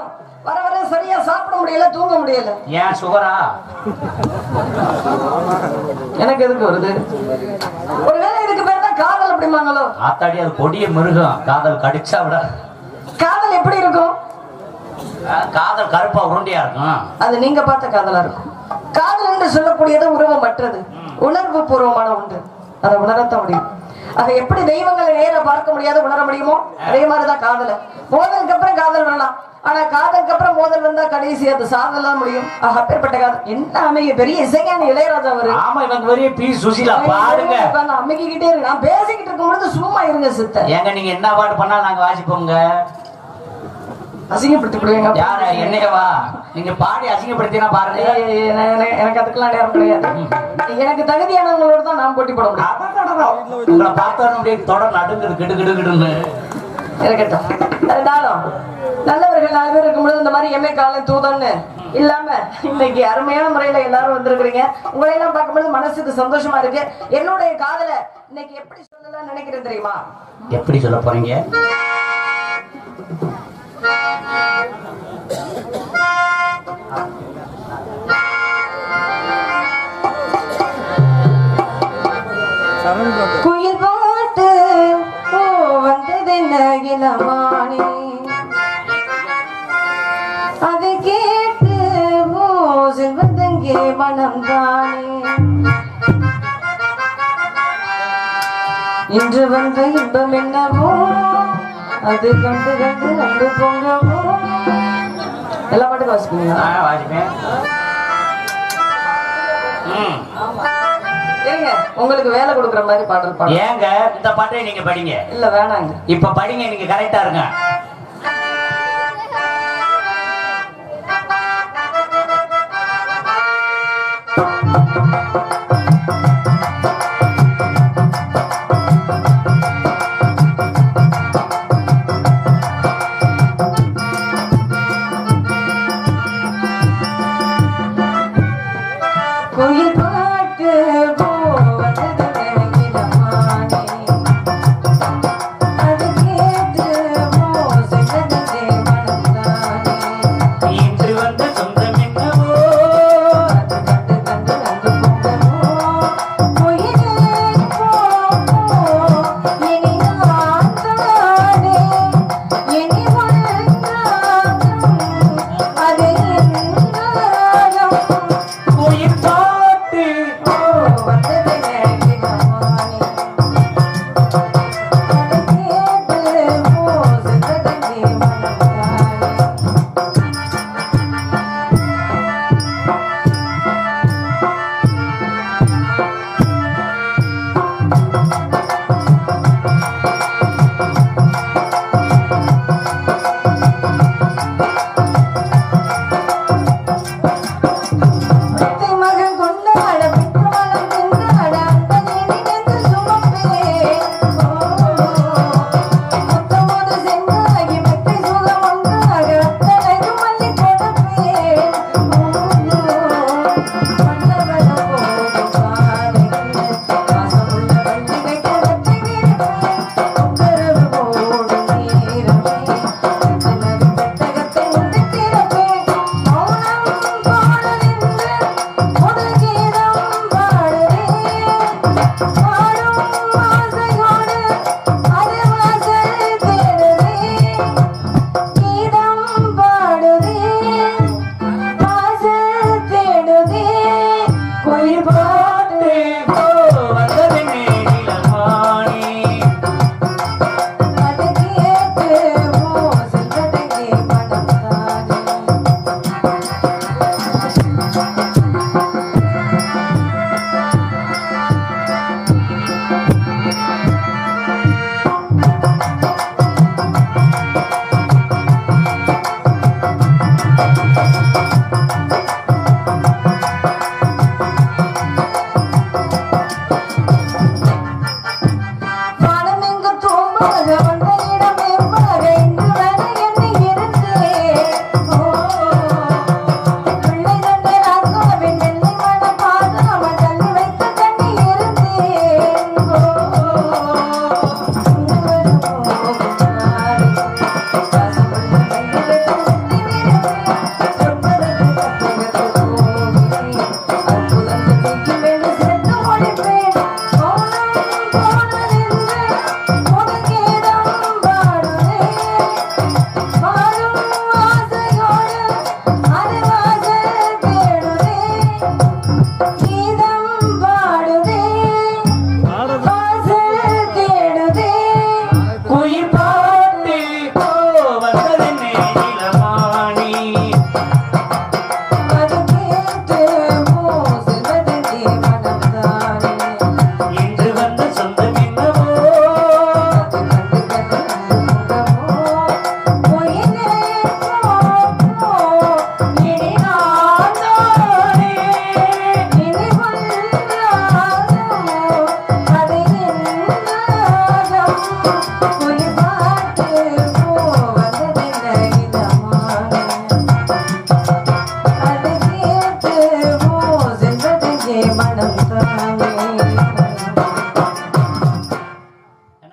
இருந்தாலும் வர வர சரியா சாப்பிட முடியல, தூங்க முடியல. ஏன் சுகரா? எனக்கு எதுக்கு வருது? ஒருவேளை இதுக்கு பேர் தான் காதல் அப்படிமாங்களோ? ஆத்தாடி அது கொடிய மிருகம். காதல் கடிச்சா விட. காதல் எப்படி இருக்கும்? காதல் கருப்பா உருண்டையா இருக்கும். அது நீங்க பார்த்த காதலா இருக்கும். காதல் என்று சொல்லக்கூடியது உருவமற்றது, உணர்வு பூர்வமான ஒன்று. அதை உணரத்தான் முடியும். அதை எப்படி தெய்வங்களை நேர பார்க்க முடியாது உணர முடியுமோ அதே மாதிரிதான் காதல. மோதலுக்கு அப்புறம் காதல் வரலாம், ஆனா காதலுக்கு அப்புறம் மோதல் வந்தா கடைசி அது சாதல் தான் முடியும். அப்பேற்பட்ட காதல் என்ன அமைய பெரிய இசைஞானி இளையராஜா அவரு. ஆமா, இவங்க பெரிய பி சுசீலா பாருங்க. அமைக்கிட்டே இருக்கு. நான் பேசிக்கிட்டு இருக்கும் பொழுது சும்மா இருங்க சித்த. ஏங்க நீங்க என்ன பாட்டு பண்ணாலும் நாங்க வாசிப்போங்க. அசிங்கப்படுத்திடுவீங்க. யார என்னையவா? நீங்க பாடி அசிங்கப்படுத்தினா பாருங்க. எனக்கு அதுக்கெல்லாம் நேரம் கிடையாது. எனக்கு தகுதியானவங்களோட தான் நான் போட்டி போட முடியும். உங்களை பார்த்தோன்னு அப்படியே தொடர் நடுங்குது கிடு கிடு கிடுன்னு இருக்கட்டும். இருந்தாலும் நல்லவர்கள் 4 பேர் இருக்கும்போது இந்த மாதிரி எம்ஏ காலை தூதன்னு இல்லாம இன்னைக்கு அருமையான முறையில எல்லாரும் வந்திருக்கிறீங்க. உங்களை எல்லாம் பார்க்கும்போது மனசுக்கு சந்தோஷமா இருக்கு. என்னுடைய காதலை இன்னைக்கு எப்படி சொல்லலாம் நினைக்கிறேன் தெரியுமா? எப்படி சொல்ல போறீங்க? குயில் பாட்டு வந்தது இளமானே, அதை கேட்டு செல்வதங்கே மனம் தானே. இன்று வந்த இன்பம் என்னவோ அது கண்டு கண்டு அன்பு பொங்கவோ. எல்லா பாட்டுக்கும் வாசிப்பீங்களா? வாசிப்பேன். ஏங்க உங்களுக்கு வேலை கொடுக்குற மாதிரி பாடல் பாடு. ஏங்க இந்த பாட்டை நீங்க படிங்க. இல்ல வேணாங்க. இப்ப படிங்க, நீங்க கரெக்டா இருங்க.